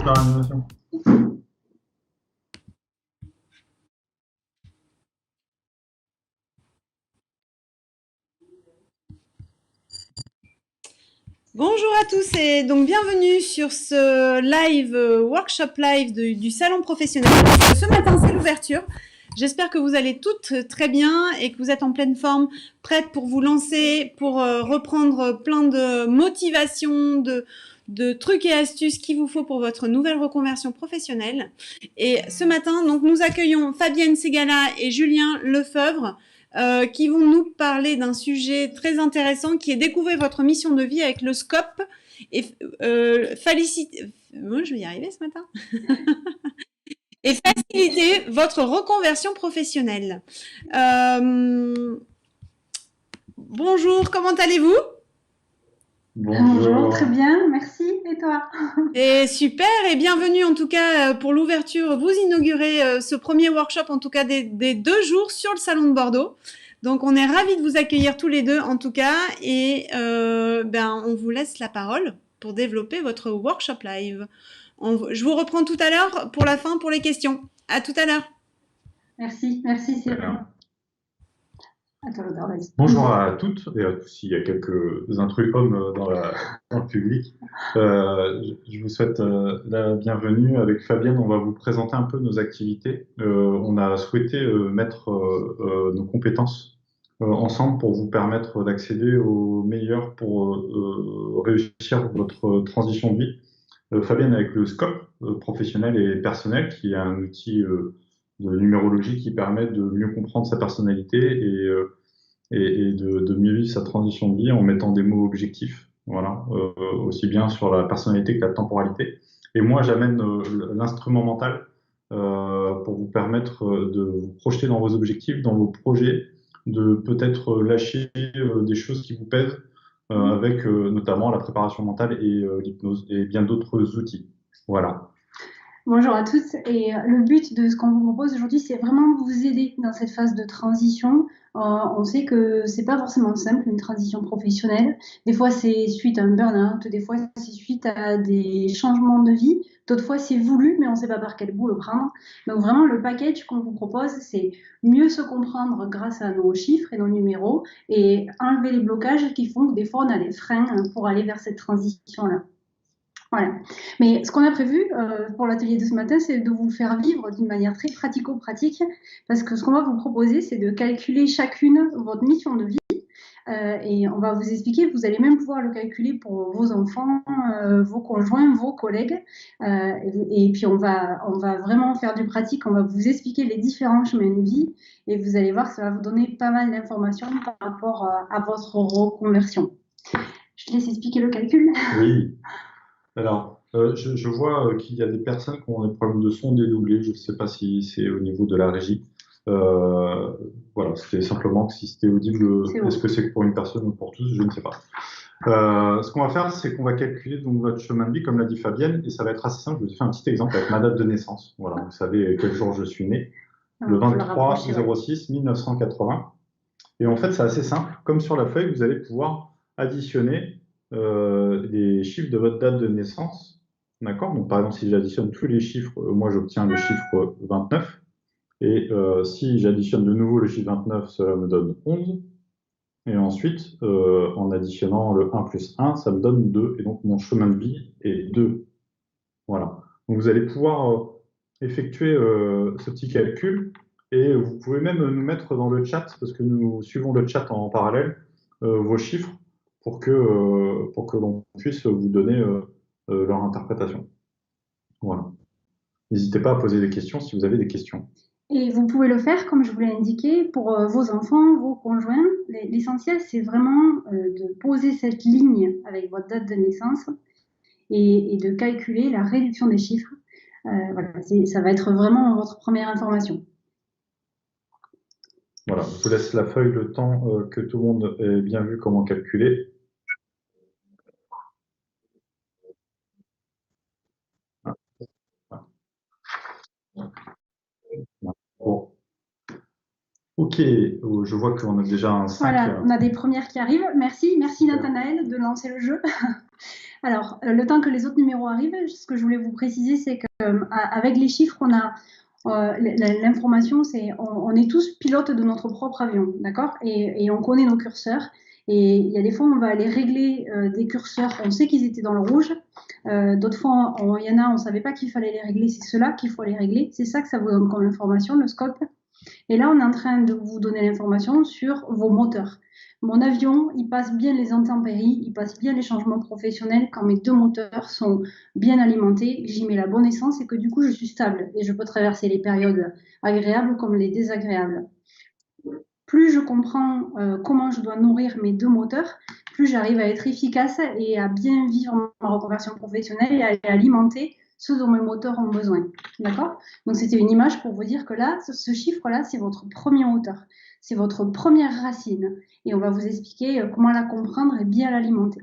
leur animation. Bonjour à tous et donc bienvenue sur ce live, workshop live du salon professionnel. Ce matin, c'est l'ouverture. J'espère que vous allez toutes très bien et que vous êtes en pleine forme, prêtes pour vous lancer, pour reprendre plein de motivations, de trucs et astuces qu'il vous faut pour votre nouvelle reconversion professionnelle. Et ce matin, donc, nous accueillons Fabienne Ségala et Julien Lefebvre, qui vont nous parler d'un sujet très intéressant qui est découvrir votre mission de vie avec le scope et je vais y arriver ce matin. Et faciliter votre reconversion professionnelle. Bonjour, comment allez-vous? Bonjour, très bien, merci. Et toi? Et super, et bienvenue en tout cas pour l'ouverture. Vous inaugurez ce premier workshop, en tout cas des 2 jours sur le salon de Bordeaux. Donc on est ravis de vous accueillir tous les deux en tout cas, et on vous laisse la parole pour développer votre workshop live. Je vous reprends tout à l'heure pour la fin pour les questions. À tout à l'heure. Merci, Cyril. Bonjour à toutes et à tous. Il y a quelques intrus hommes dans le public. Je vous souhaite la bienvenue. Avec Fabienne, on va vous présenter un peu nos activités. On a souhaité mettre nos compétences ensemble pour vous permettre d'accéder au meilleur pour réussir votre transition de vie. Fabienne avec le SCOPE professionnel et personnel, qui est un outil de numérologie qui permet de mieux comprendre sa personnalité et de mieux vivre sa transition de vie en mettant des mots objectifs, voilà, aussi bien sur la personnalité que la temporalité. Et moi, j'amène l'instrument mental pour vous permettre de vous projeter dans vos objectifs, dans vos projets, de peut-être lâcher des choses qui vous pèsent, avec notamment la préparation mentale et l'hypnose et bien d'autres outils. Voilà. Bonjour à tous, et le but de ce qu'on vous propose aujourd'hui, c'est vraiment vous aider dans cette phase de transition. On sait que c'est pas forcément simple, une transition professionnelle. Des fois, c'est suite à un burn-out, des fois, c'est suite à des changements de vie. D'autres fois, c'est voulu, mais on ne sait pas par quel bout le prendre. Donc vraiment, le package qu'on vous propose, c'est mieux se comprendre grâce à nos chiffres et nos numéros et enlever les blocages qui font que des fois, on a des freins pour aller vers cette transition-là. Voilà. Mais ce qu'on a prévu pour l'atelier de ce matin, c'est de vous faire vivre d'une manière très pratico-pratique, parce que ce qu'on va vous proposer, c'est de calculer chacune votre mission de vie. Et on va vous expliquer, vous allez même pouvoir le calculer pour vos enfants, vos conjoints, vos collègues. Et puis on va vraiment faire du pratique, on va vous expliquer les différents chemins de vie, et vous allez voir que ça va vous donner pas mal d'informations par rapport à votre reconversion. Je te laisse expliquer le calcul. Oui. Alors, je vois qu'il y a des personnes qui ont des problèmes de son dédoublé. Je ne sais pas si c'est au niveau de la régie. Voilà, c'était simplement si c'était audible. Est-ce que c'est pour une personne ou pour tous? Je ne sais pas. Ce qu'on va faire, c'est qu'on va calculer donc votre chemin de vie, comme l'a dit Fabienne, et ça va être assez simple. Je vais vous faire un petit exemple avec ma date de naissance. Voilà, vous savez quel jour je suis né. Le 23/06/1980. Et en fait, c'est assez simple. Comme sur la feuille, vous allez pouvoir additionner les chiffres de votre date de naissance. D'accord? Donc, par exemple, si j'additionne tous les chiffres, moi, j'obtiens le chiffre 29. Et si j'additionne de nouveau le chiffre 29, cela me donne 11. Et ensuite, en additionnant le 1 plus 1, ça me donne 2. Et donc, mon chemin de vie est 2. Voilà. Donc, vous allez pouvoir effectuer ce petit calcul. Et vous pouvez même nous mettre dans le chat, parce que nous suivons le chat en parallèle, vos chiffres pour que l'on puisse vous donner leur interprétation. Voilà. N'hésitez pas à poser des questions si vous avez des questions. Et vous pouvez le faire, comme je vous l'ai indiqué, pour vos enfants, vos conjoints. L'essentiel, c'est vraiment de poser cette ligne avec votre date de naissance et de calculer la réduction des chiffres. Voilà, ça va être vraiment votre première information. Voilà, je vous laisse la feuille le temps que tout le monde ait bien vu comment calculer. Bon. Ok, je vois qu'on a déjà un 5. Voilà, on a des premières qui arrivent. Merci Nathanaël de lancer le jeu. Alors, le temps que les autres numéros arrivent, ce que je voulais vous préciser, c'est qu'avec les chiffres, on a l'information, c'est on est tous pilotes de notre propre avion, d'accord, et on connaît nos curseurs. Et il y a des fois, on va aller régler des curseurs, on sait qu'ils étaient dans le rouge. D'autres fois, il y en a, on ne savait pas qu'il fallait les régler, c'est ceux-là qu'il faut les régler. C'est ça que ça vous donne comme information, le scope. Et là, on est en train de vous donner l'information sur vos moteurs. Mon avion, il passe bien les intempéries, il passe bien les changements professionnels quand mes deux moteurs sont bien alimentés, j'y mets la bonne essence et que du coup, je suis stable et je peux traverser les périodes agréables comme les désagréables. Plus je comprends comment je dois nourrir mes deux moteurs, plus j'arrive à être efficace et à bien vivre ma reconversion professionnelle et à alimenter ce dont mes moteurs ont besoin. D'accord? Donc, c'était une image pour vous dire que là, ce chiffre-là, c'est votre premier moteur. C'est votre première racine. Et on va vous expliquer comment la comprendre et bien l'alimenter.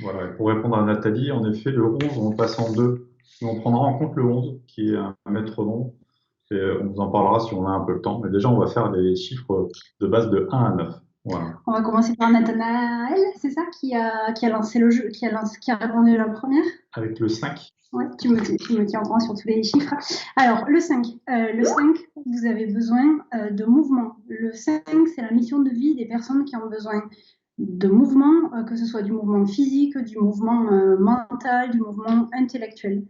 Voilà, et pour répondre à Nathalie, en effet, le 11, on passe en 2. On prendra en compte le 11, qui est un métronome, et on vous en parlera si on a un peu le temps. Mais déjà, on va faire les chiffres de base de 1 à 9. Voilà. On va commencer par Nathanaël, c'est ça, qui a lancé le jeu, qui a répondu la première. Avec le 5. Oui, tu me tiens au courant sur tous les chiffres. Alors, le 5, vous avez besoin de mouvement. Le 5, c'est la mission de vie des personnes qui ont besoin de mouvement, que ce soit du mouvement physique, du mouvement mental, du mouvement intellectuel.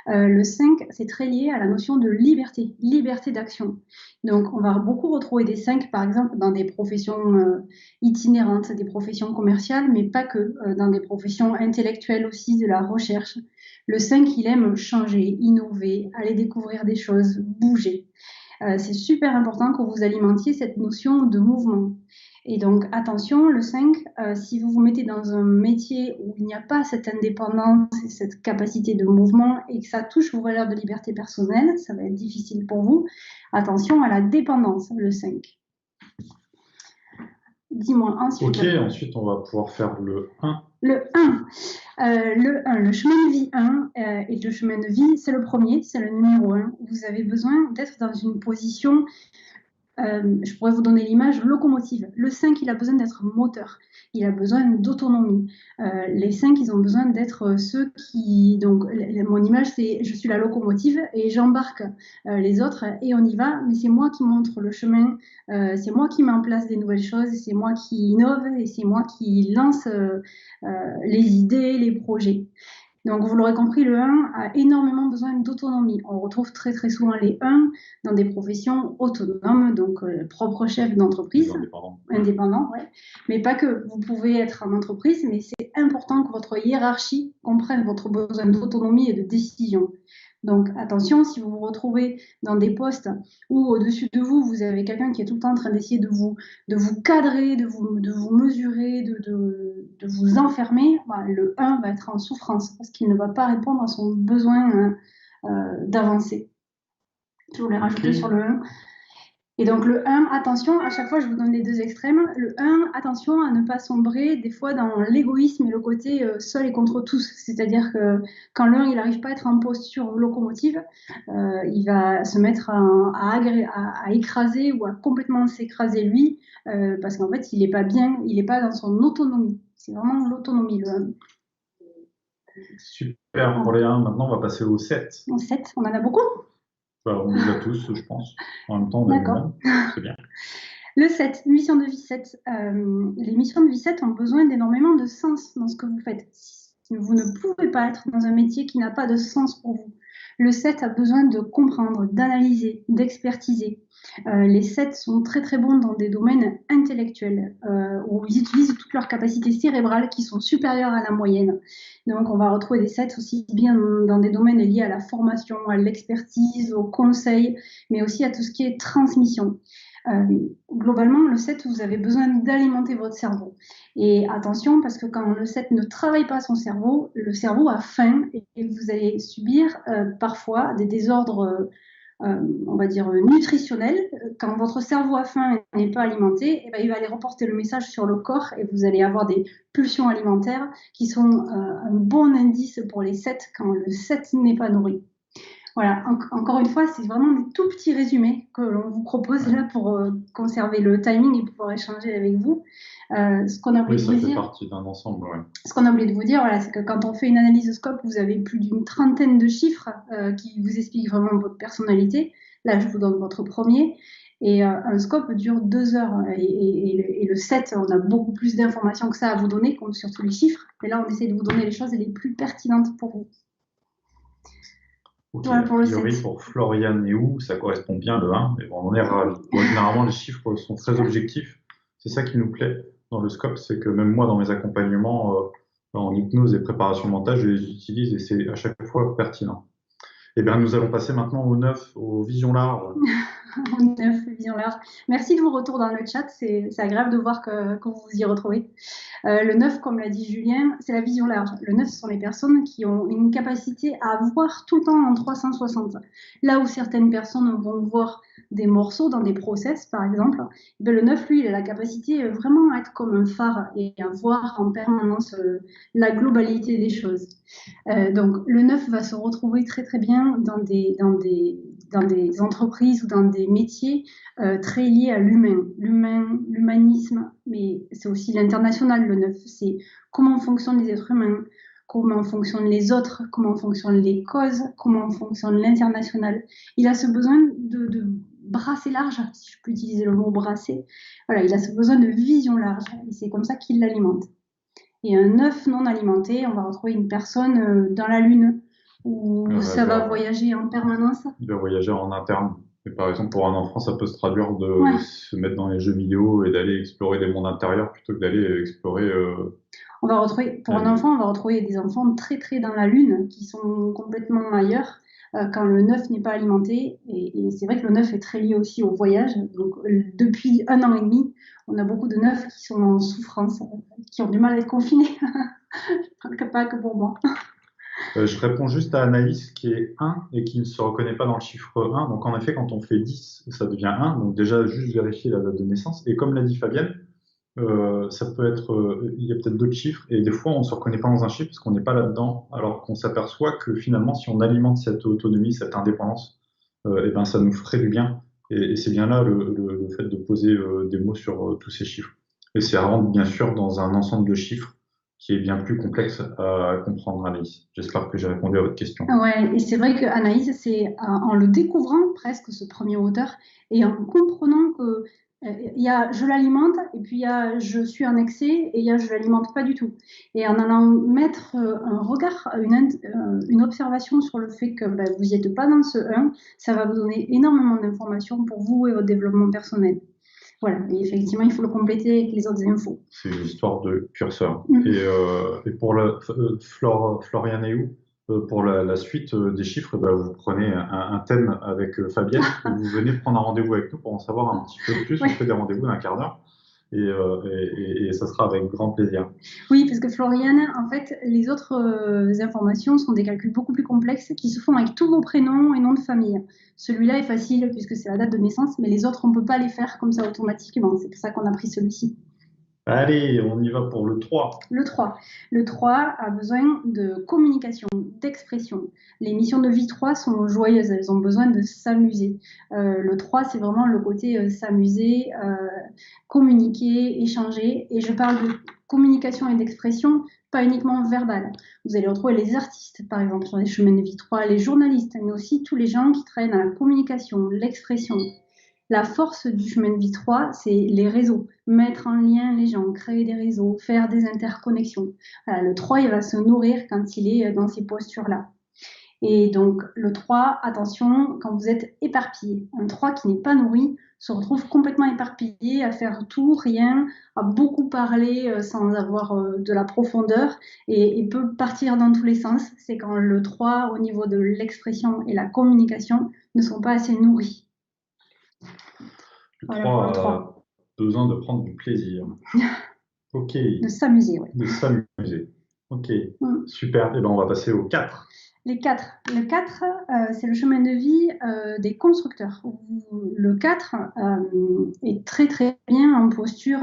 Le 5, c'est très lié à la notion de liberté, liberté d'action. Donc, on va beaucoup retrouver des 5, par exemple, dans des professions itinérantes, des professions commerciales, mais pas que, dans des professions intellectuelles aussi, de la recherche. Le 5, il aime changer, innover, aller découvrir des choses, bouger. C'est super important que vous alimentiez cette notion de mouvement. Et donc, attention, le 5, si vous vous mettez dans un métier où il n'y a pas cette indépendance et cette capacité de mouvement et que ça touche vos valeurs de liberté personnelle, ça va être difficile pour vous. Attention à la dépendance, le 5. Dis-moi ensuite. Ok, ensuite on va pouvoir faire le 1. Le 1. Le chemin de vie 1 et le chemin de vie, c'est le premier, c'est le numéro 1. Vous avez besoin d'être dans une position, je pourrais vous donner l'image, locomotive. Le 5, il a besoin d'être moteur, il a besoin d'autonomie. Les 5, ils ont besoin d'être ceux qui... Donc, mon image, c'est je suis la locomotive et j'embarque les autres et on y va, mais c'est moi qui montre le chemin, c'est moi qui mets en place des nouvelles choses, c'est moi qui innove et c'est moi qui lance les idées, les projets. Donc, vous l'aurez compris, le 1 a énormément besoin d'autonomie. On retrouve très très souvent les 1 dans des professions autonomes, donc propre chef d'entreprise, indépendant, ouais. Mais pas que. Vous pouvez être en entreprise, mais c'est important que votre hiérarchie comprenne votre besoin d'autonomie et de décision. Donc attention, si vous vous retrouvez dans des postes où au-dessus de vous, vous avez quelqu'un qui est tout le temps en train d'essayer de vous cadrer, de vous mesurer, de vous enfermer, bah, le 1 va être en souffrance parce qu'il ne va pas répondre à son besoin d'avancer. Je voulais rajouter sur le 1. Et donc le 1, attention, à chaque fois je vous donne les deux extrêmes. Le 1, attention à ne pas sombrer des fois dans l'égoïsme et le côté seul et contre tous. C'est-à-dire que quand le 1 il n'arrive pas à être en posture locomotive, il va se mettre à écraser ou à complètement s'écraser lui, parce qu'en fait il n'est pas bien, il n'est pas dans son autonomie. C'est vraiment l'autonomie le 1. Super pour les 1. Maintenant on va passer au 7. Au 7, on en a beaucoup. On les a tous, je pense. En même temps, on a D'accord. C'est bien. Le 7, mission de vie 7. Les missions de vie 7 ont besoin d'énormément de sens dans ce que vous faites. Vous ne pouvez pas être dans un métier qui n'a pas de sens pour vous. Le 7 a besoin de comprendre, d'analyser, d'expertiser. Les 7 sont très très bons dans des domaines intellectuels où ils utilisent toutes leurs capacités cérébrales qui sont supérieures à la moyenne. Donc on va retrouver des 7 aussi bien dans des domaines liés à la formation, à l'expertise, au conseil, mais aussi à tout ce qui est transmission. Globalement, le 7, vous avez besoin d'alimenter votre cerveau. Et attention, parce que quand le 7 ne travaille pas son cerveau, le cerveau a faim et vous allez subir parfois des désordres, on va dire, nutritionnels. Quand votre cerveau a faim et n'est pas alimenté, eh ben, il va aller reporter le message sur le corps et vous allez avoir des pulsions alimentaires qui sont un bon indice pour les 7 quand le 7 n'est pas nourri. Voilà, encore une fois, c'est vraiment des tout petits résumés que l'on vous propose là pour conserver le timing et pouvoir échanger avec vous. Ce qu'on a oublié Oui, de ça vous fait dire, partie d'un ensemble, ouais. ce qu'on a oublié de vous dire, voilà, c'est que quand on fait une analyse de scope, vous avez plus d'une trentaine de chiffres qui vous expliquent vraiment votre personnalité. Là, je vous donne votre premier. Et un scope dure 2 heures. Et le 7, on a beaucoup plus d'informations que ça à vous donner, comme sur tous les chiffres. Mais là, on essaie de vous donner les choses les plus pertinentes pour vous. Ok, Voilà a pour le priori 7. pour Florian et où ça correspond bien le 1, mais bon, on en est ravis. Bon, généralement, les chiffres sont très objectifs. C'est ça qui nous plaît dans le scope, c'est que même moi, dans mes accompagnements en hypnose et préparation mentale, je les utilise et c'est à chaque fois pertinent. Eh bien, nous allons passer maintenant au 9, aux visions larges. 9, vision large. Merci de vos retours dans le chat, c'est agréable de voir que vous vous y retrouvez. Le 9, comme l'a dit Julien, c'est la vision large. Le 9, ce sont les personnes qui ont une capacité à voir tout le temps en 360. Là où certaines personnes vont voir des morceaux dans des process, par exemple, ben le 9, lui, il a la capacité vraiment à être comme un phare et à voir en permanence la globalité des choses. Donc, le 9 va se retrouver très très bien dans des entreprises ou dans des métiers très liés à l'humanisme, mais c'est aussi l'international, le 9. C'est comment fonctionnent les êtres humains, comment fonctionnent les autres, comment fonctionnent les causes, comment fonctionne l'international. Il a ce besoin de brasser large, si je peux utiliser le mot brasser. Voilà, il a ce besoin de vision large et c'est comme ça qu'il l'alimente. Et un œuf non alimenté, on va retrouver une personne dans la Lune où ça va voyager en permanence. Il va voyager en interne. Et par exemple, pour un enfant, ça peut se traduire de Ouais. se mettre dans les jeux vidéo et d'aller explorer des mondes intérieurs plutôt que d'aller explorer. On va retrouver, pour un enfant, on va retrouver des enfants très très dans la Lune qui sont complètement ailleurs quand le 9 n'est pas alimenté. Et c'est vrai que le 9 est très lié aussi au voyage. Donc depuis 1 an et demi, on a beaucoup de 9 qui sont en souffrance, qui ont du mal à être confinés. Pas que pour moi. Je réponds juste à Anaïs qui est 1 et qui ne se reconnaît pas dans le chiffre 1. Donc en effet, quand on fait 10, ça devient 1. Donc déjà, juste vérifier la date de naissance. Et comme l'a dit Fabienne, ça peut être, il y a peut-être d'autres chiffres. Et des fois, on ne se reconnaît pas dans un chiffre parce qu'on n'est pas là-dedans. Alors qu'on s'aperçoit que finalement, si on alimente cette autonomie, cette indépendance, eh ben, ça nous ferait du bien. Et c'est bien là le fait de poser des mots sur tous ces chiffres. Et c'est à rendre, bien sûr, dans un ensemble de chiffres qui est bien plus complexe à comprendre, Anaïs. J'espère que j'ai répondu à votre question. Ouais, et c'est vrai que Anaïs, c'est en le découvrant presque ce premier auteur et en comprenant que il y a je l'alimente et puis il y a je suis en excès et il y a je l'alimente pas du tout. Et en allant mettre un regard, une observation sur le fait que ben, vous n'y êtes pas dans ce 1, ça va vous donner énormément d'informations pour vous et votre développement personnel. Voilà, et effectivement, il faut le compléter avec les autres infos. C'est une histoire de curseur. Et pour Florian et où pour la suite des chiffres, bah, vous prenez un thème avec Fabienne, et vous venez prendre un rendez-vous avec nous pour en savoir un petit peu plus. On fait des rendez-vous d'un quart d'heure et ça sera avec grand plaisir. Oui, parce que Floriane, en fait, les autres informations sont des calculs beaucoup plus complexes qui se font avec tous vos prénoms et noms de famille. Celui-là est facile puisque c'est la date de naissance, mais les autres, on ne peut pas les faire comme ça automatiquement. C'est pour ça qu'on a pris celui-ci. Allez, on y va pour le 3. Le 3. Le 3 a besoin de communication, d'expression. Les missions de vie 3 sont joyeuses, elles ont besoin de s'amuser. Le 3, c'est vraiment le côté s'amuser, communiquer, échanger. Et je parle de communication et d'expression, pas uniquement verbale. Vous allez retrouver les artistes, par exemple, sur les chemins de vie 3, les journalistes, mais aussi tous les gens qui travaillent dans la communication, l'expression. La force du chemin de vie 3, c'est les réseaux. Mettre en lien les gens, créer des réseaux, faire des interconnexions. Voilà, le 3, il va se nourrir quand il est dans ces postures-là. Et donc, le 3, attention, quand vous êtes éparpillé. Un 3 qui n'est pas nourri se retrouve complètement éparpillé, à faire tout, rien, à beaucoup parler sans avoir de la profondeur et peut partir dans tous les sens. C'est quand le 3, au niveau de l'expression et la communication, ne sont pas assez nourris. Le 3 a besoin de prendre du plaisir. Ok. De s'amuser, oui. De s'amuser. Ok, super. Et ben on va passer au 4. Les 4. Le 4, c'est le chemin de vie des constructeurs. Le 4 est très très bien en posture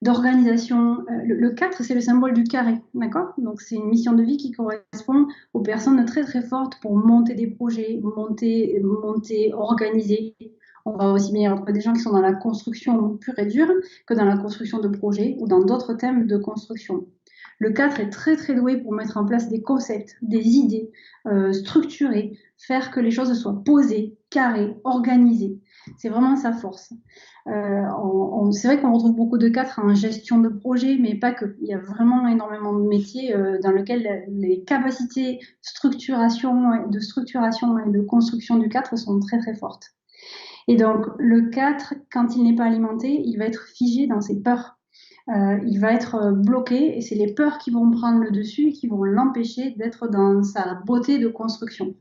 d'organisation. Le 4, c'est le symbole du carré, d'accord? Donc c'est une mission de vie qui correspond aux personnes très très fortes pour monter des projets, monter, organiser. On va aussi bien retrouver des gens qui sont dans la construction pure et dure que dans la construction de projets ou dans d'autres thèmes de construction. Le 4 est très très doué pour mettre en place des concepts, des idées, structurer, faire que les choses soient posées, carrées, organisées. C'est vraiment sa force. C'est vrai qu'on retrouve beaucoup de 4 en gestion de projet, mais pas que. Il y a vraiment énormément de métiers dans lesquels les capacités de structuration et de construction du 4 sont très très fortes. Et donc le 4, quand il n'est pas alimenté, il va être figé dans ses peurs. Il va être bloqué et c'est les peurs qui vont prendre le dessus et qui vont l'empêcher d'être dans sa beauté de construction.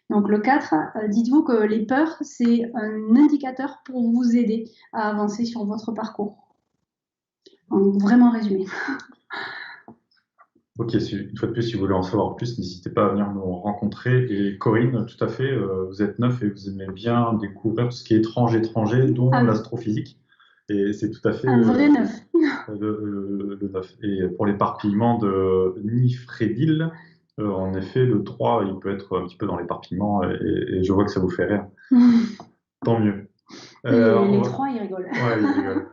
Donc le 4, dites-vous que les peurs, c'est un indicateur pour vous aider à avancer sur votre parcours. Donc, vraiment résumé. Ok, une fois de plus, si vous voulez en savoir plus, n'hésitez pas à venir nous rencontrer. Et Corinne, tout à fait, vous êtes neuf et vous aimez bien découvrir tout ce qui est étranger, dont l'astrophysique. Et c'est tout à fait un vrai neuf. Le 9. Et pour l'éparpillement de Nifredil, en effet, le 3, il peut être un petit peu dans l'éparpillement et je vois que ça vous fait rire. Tant mieux. Les 3, ils rigolent. Ouais, ils rigolent.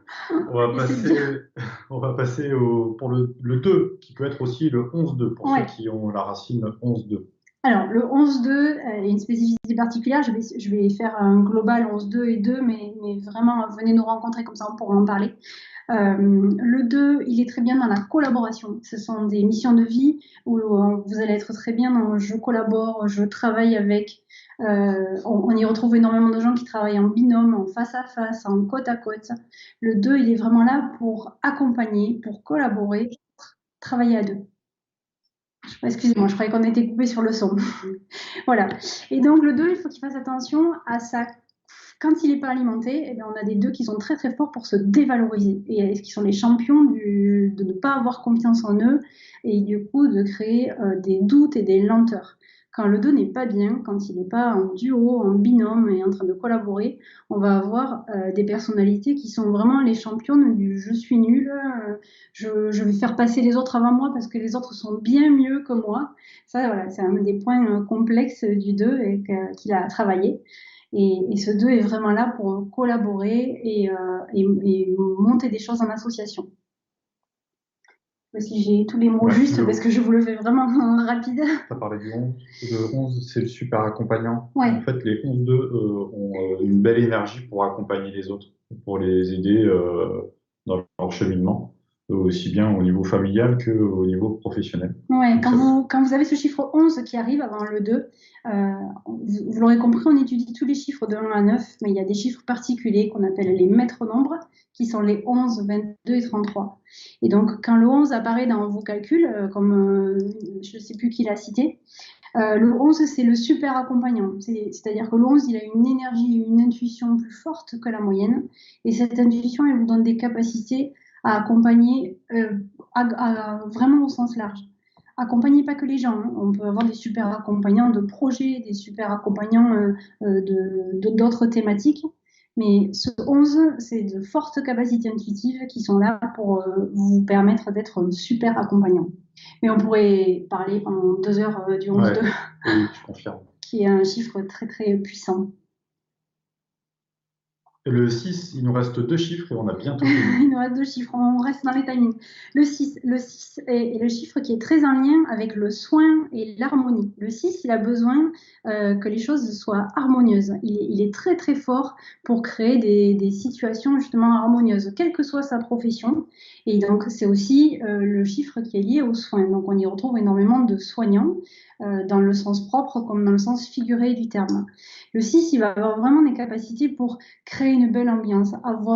On va passer pour le 2, qui peut être aussi le 11-2, pour ceux qui ont la racine 11-2. Alors, le 11-2 a une spécificité particulière. Je vais faire un global 11-2 et 2, mais vraiment, venez nous rencontrer, comme ça on pourra en parler. Le 2, il est très bien dans la collaboration. Ce sont des missions de vie où vous allez être très bien dans je collabore, je travaille avec. On y retrouve énormément de gens qui travaillent en binôme, en face à face, en côte à côte. Le 2, il est vraiment là pour accompagner, pour collaborer, travailler à deux. Excusez-moi, je croyais qu'on était coupé sur le son. Voilà. Et donc le 2, il faut qu'il fasse attention à ça. Quand il n'est pas alimenté, eh bien, on a des 2 qui sont très très forts pour se dévaloriser et qui sont les champions de ne pas avoir confiance en eux et du coup de créer des doutes et des lenteurs. Quand le 2 n'est pas bien, quand il n'est pas en duo, en binôme et en train de collaborer, on va avoir des personnalités qui sont vraiment les championnes du je suis nul, je vais faire passer les autres avant moi parce que les autres sont bien mieux que moi. Ça, voilà, c'est un des points complexes du 2 et qu'il a travaillé. Et ce 2 est vraiment là pour collaborer et monter des choses en association. Si j'ai tous les mots justes, parce que je vous le fais vraiment rapide. Tu as parlé du 11. Le 11, c'est le super accompagnant. Ouais. En fait, les 11-2 ont une belle énergie pour accompagner les autres, pour les aider dans leur cheminement, aussi bien au niveau familial qu'au niveau professionnel. Ouais, quand vous avez ce chiffre 11 qui arrive avant le 2, vous l'aurez compris, on étudie tous les chiffres de 1 à 9, mais il y a des chiffres particuliers qu'on appelle les maîtres nombres, qui sont les 11, 22 et 33. Et donc, quand le 11 apparaît dans vos calculs, comme je ne sais plus qui l'a cité, le 11, c'est le super accompagnant. C'est-à-dire que le 11, il a une énergie, une intuition plus forte que la moyenne. Et cette intuition, elle vous donne des capacités à accompagner vraiment au sens large. Accompagner pas que les gens. Hein. On peut avoir des super accompagnants de projets, des super accompagnants d'autres thématiques. Mais ce 11, c'est de fortes capacités intuitives qui sont là pour vous permettre d'être un super accompagnant. Mais on pourrait parler pendant 2 heures du 11-2, oui, je confirme. Qui est un chiffre très très puissant. Et le 6, il nous reste 2 chiffres et on a bientôt fini. Il nous reste 2 chiffres, on reste dans les timings. Le 6 est le chiffre qui est très en lien avec le soin et l'harmonie. Le 6, il a besoin que les choses soient harmonieuses. Il est très très fort pour créer des situations justement harmonieuses, quelle que soit sa profession. Et donc c'est aussi le chiffre qui est lié aux soins. Donc on y retrouve énormément de soignants, dans le sens propre comme dans le sens figuré du terme. Le 6, il va avoir vraiment des capacités pour créer une belle ambiance,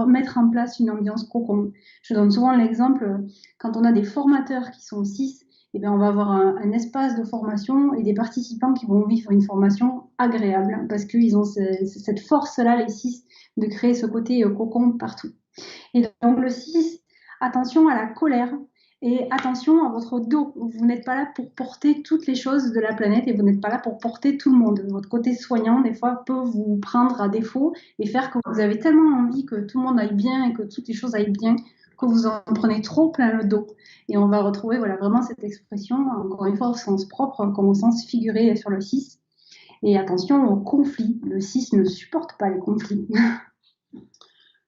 mettre en place une ambiance cocon. Je donne souvent l'exemple, quand on a des formateurs qui sont 6, eh bien on va avoir un espace de formation et des participants qui vont vivre une formation agréable parce qu'ils ont cette force-là, les 6, de créer ce côté cocon partout. Et donc le 6, attention à la colère Et attention à votre dos, vous n'êtes pas là pour porter toutes les choses de la planète et vous n'êtes pas là pour porter tout le monde. Votre côté soignant, des fois, peut vous prendre à défaut et faire que vous avez tellement envie que tout le monde aille bien et que toutes les choses aillent bien que vous en prenez trop plein le dos. Et on va retrouver voilà, vraiment cette expression, encore une fois, au sens propre comme au sens figuré sur le 6. Et attention aux conflits. Le 6 ne supporte pas les conflits.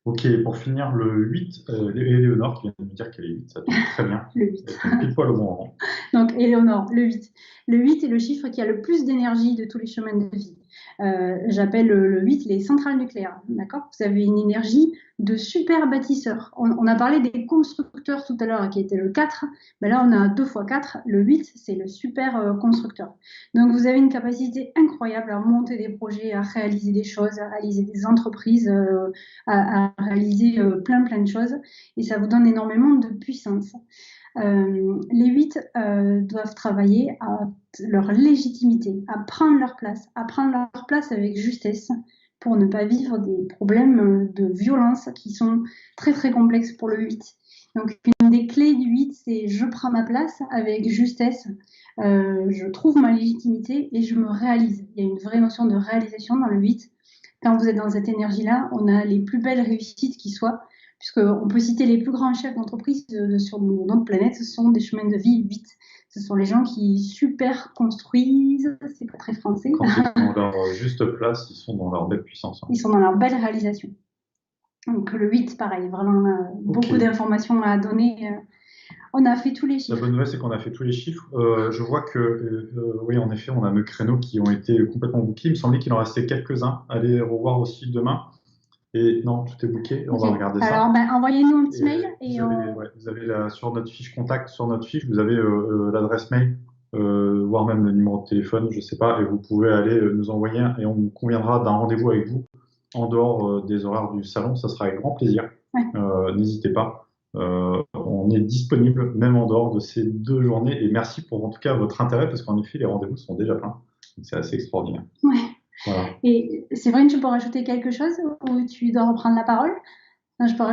Ok, pour finir, le 8, Éléonore qui vient de me dire qu'elle est 8, ça tombe très bien. Le 8. Pile poil au bon moment. Donc, Éléonore, le 8. Le 8 est le chiffre qui a le plus d'énergie de tous les chemins de vie. J'appelle le 8 les centrales nucléaires. D'accord ? Vous avez une énergie de super bâtisseur. On a parlé des constructeurs tout à l'heure qui était le 4. Ben là, on a 2 fois 4. Le 8, c'est le super constructeur. Donc, vous avez une capacité incroyable à monter des projets, à réaliser des choses, à réaliser des entreprises, à réaliser plein de choses. Et ça vous donne énormément de puissance. Les 8 doivent travailler à leur légitimité, à prendre leur place avec justesse pour ne pas vivre des problèmes de violence qui sont très très complexes pour le 8. Donc une des clés du 8, c'est je prends ma place avec justesse, je trouve ma légitimité et je me réalise. Il y a une vraie notion de réalisation dans le 8. Quand vous êtes dans cette énergie-là, on a les plus belles réussites qui soient, puisqu'on peut citer les plus grands chefs d'entreprise sur notre planète, ce sont des chemins de vie 8. Ce sont les gens qui super construisent, c'est pas très français. Quand ils sont dans leur juste place, ils sont dans leur belle puissance. Ils sont dans leur belle réalisation. Donc le 8, pareil, vraiment beaucoup d'informations à donner. On a fait tous les chiffres. La bonne nouvelle, c'est qu'on a fait tous les chiffres. Je vois que, oui, en effet, on a nos créneaux qui ont été complètement bookés. Il me semblait qu'il en restait quelques-uns. Allez revoir aussi demain. Et non, tout est booké. On va regarder ça. Alors, envoyez-nous un petit mail. Vous avez sur notre fiche contact, sur notre fiche, vous avez l'adresse mail, voire même le numéro de téléphone, je ne sais pas, et vous pouvez aller nous envoyer et on conviendra d'un rendez-vous avec vous en dehors des horaires du salon. Ça sera avec grand plaisir. Ouais. N'hésitez pas. On est disponible même en dehors de ces 2 journées et merci pour en tout cas votre intérêt parce qu'en effet les rendez-vous sont déjà pleins. C'est assez extraordinaire. Ouais. Voilà. Et Séverine, tu peux rajouter quelque chose ou tu dois reprendre la parole? Non, je peux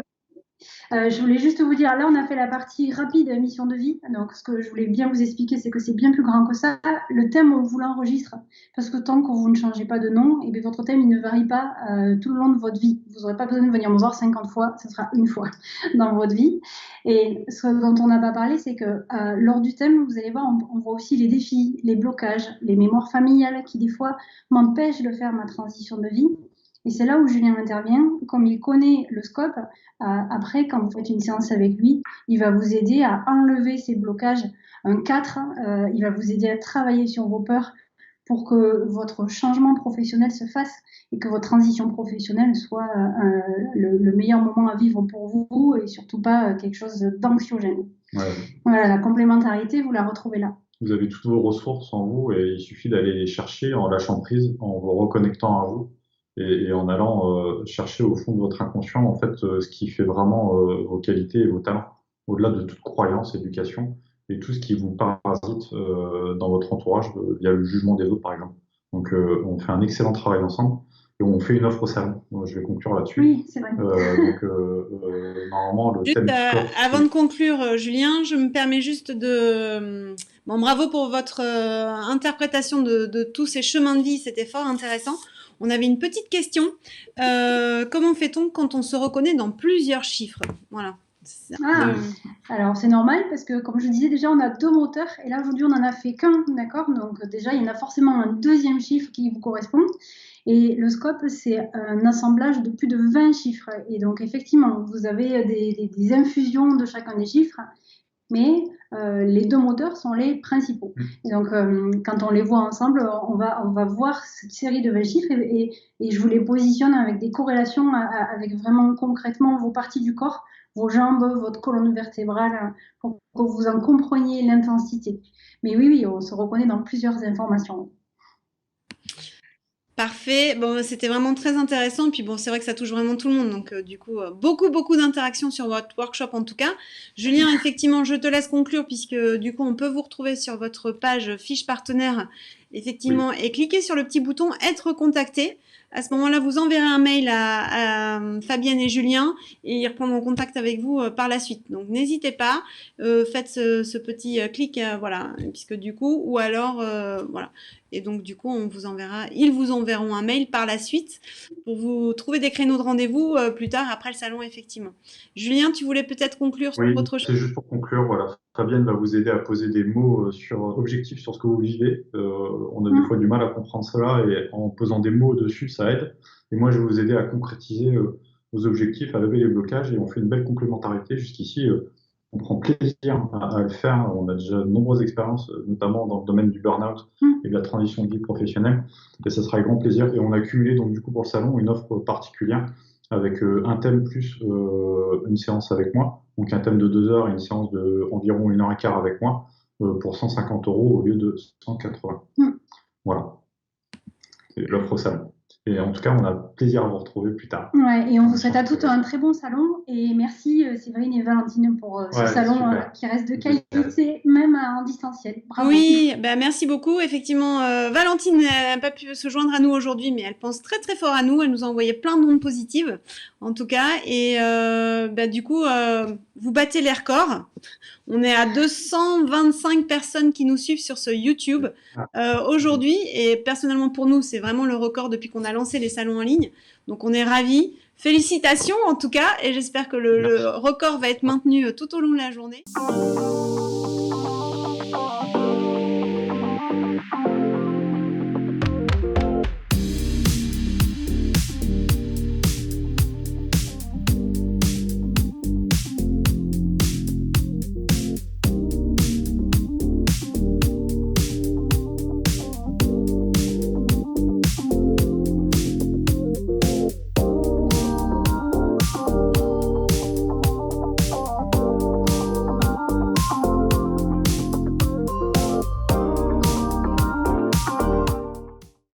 je voulais juste vous dire, là on a fait la partie rapide mission de vie, donc ce que je voulais bien vous expliquer c'est que c'est bien plus grand que ça. Le thème on vous l'enregistre parce que tant que vous ne changez pas de nom, et bien votre thème il ne varie pas tout le long de votre vie. Vous n'aurez pas besoin de venir me voir 50 fois, ce sera une fois dans votre vie. Et ce dont on n'a pas parlé c'est que lors du thème vous allez voir on voit aussi les défis, les blocages, les mémoires familiales qui des fois m'empêchent de faire ma transition de vie. Et c'est là où Julien intervient. Comme il connaît le scope, après, quand vous faites une séance avec lui, il va vous aider à enlever ces blocages. Un 4, il va vous aider à travailler sur vos peurs pour que votre changement professionnel se fasse et que votre transition professionnelle soit le meilleur moment à vivre pour vous et surtout pas quelque chose d'anxiogène. Ouais. Voilà, la complémentarité, vous la retrouvez là. Vous avez toutes vos ressources en vous et il suffit d'aller les chercher en lâchant prise, en vous reconnectant à vous. Et en allant chercher au fond de votre inconscient en fait ce qui fait vraiment vos qualités et vos talents, au-delà de toute croyance, éducation et tout ce qui vous parasite dans votre entourage via le jugement des autres par exemple. Donc on fait un excellent travail ensemble et on fait une offre au salon. Je vais conclure là-dessus. Oui, c'est vrai. Normalement le juste, thème avant de conclure, Julien, je me permets juste de bravo pour votre interprétation de tous ces chemins de vie, c'était fort intéressant. On avait une petite question. Comment fait-on quand on se reconnaît dans plusieurs chiffres? Voilà. Alors c'est normal parce que comme je disais déjà on a 2 moteurs et là aujourd'hui on n'en a fait qu'un, d'accord? Donc déjà il y en a forcément un deuxième chiffre qui vous correspond et le scope c'est un assemblage de plus de 20 chiffres et donc effectivement vous avez des infusions de chacun des chiffres mais les 2 moteurs sont les principaux. Et donc, quand on les voit ensemble, on va voir cette série de 20 chiffres et je vous les positionne avec des corrélations avec vraiment concrètement vos parties du corps, vos jambes, votre colonne vertébrale, pour que vous en compreniez l'intensité. Mais oui, on se reconnaît dans plusieurs informations. Parfait. Bon, c'était vraiment très intéressant. Puis bon, c'est vrai que ça touche vraiment tout le monde. Donc, du coup, beaucoup d'interactions sur votre workshop en tout cas. Julien, effectivement, je te laisse conclure puisque du coup, on peut vous retrouver sur votre page fiche partenaire, effectivement, oui. Et cliquer sur le petit bouton être contacté. À ce moment-là, vous enverrez un mail à Fabienne et Julien et ils reprendront contact avec vous par la suite. Donc, n'hésitez pas, faites ce petit clic, voilà, puisque du coup, ou alors, voilà. Et donc, du coup, ils vous enverront un mail par la suite pour vous trouver des créneaux de rendez-vous plus tard après le salon, effectivement. Julien, tu voulais peut-être conclure sur Oui, autre chose? c'est juste pour conclure. Voilà, Fabienne va vous aider à poser des mots objectifs sur ce que vous vivez. On a des fois du mal à comprendre cela et en posant des mots dessus, ça aide. Et moi, je vais vous aider à concrétiser vos objectifs, à lever les blocages et on fait une belle complémentarité. Jusqu'ici, on prend plaisir à le faire. On a déjà de nombreuses expériences, notamment dans le domaine du burn-out et de la transition de vie professionnelle. Et ça sera avec grand plaisir. Et on a cumulé donc du coup pour le salon une offre particulière avec un thème plus une séance avec moi. Donc un thème de 2 heures et une séance de environ 1 heure et quart avec moi pour 150 € au lieu de 180. Voilà, c'est l'offre au salon. Et en tout cas, on a plaisir à vous retrouver plus tard. Ouais, et on vous souhaite à toutes un très bon salon. Et merci Séverine et Valentine pour ce salon qui reste de qualité, même en distanciel. Bravo. Oui, bah merci beaucoup. Effectivement, Valentine n'a pas pu se joindre à nous aujourd'hui, mais elle pense très très fort à nous. Elle nous a envoyé plein de ondes positives, en tout cas. Et du coup, vous battez les records. On est à 225 personnes qui nous suivent sur ce YouTube aujourd'hui. Et personnellement, pour nous, c'est vraiment le record depuis qu'on a lancé les salons en ligne. Donc, on est ravis. Félicitations en tout cas. Et j'espère que le record va être maintenu tout au long de la journée.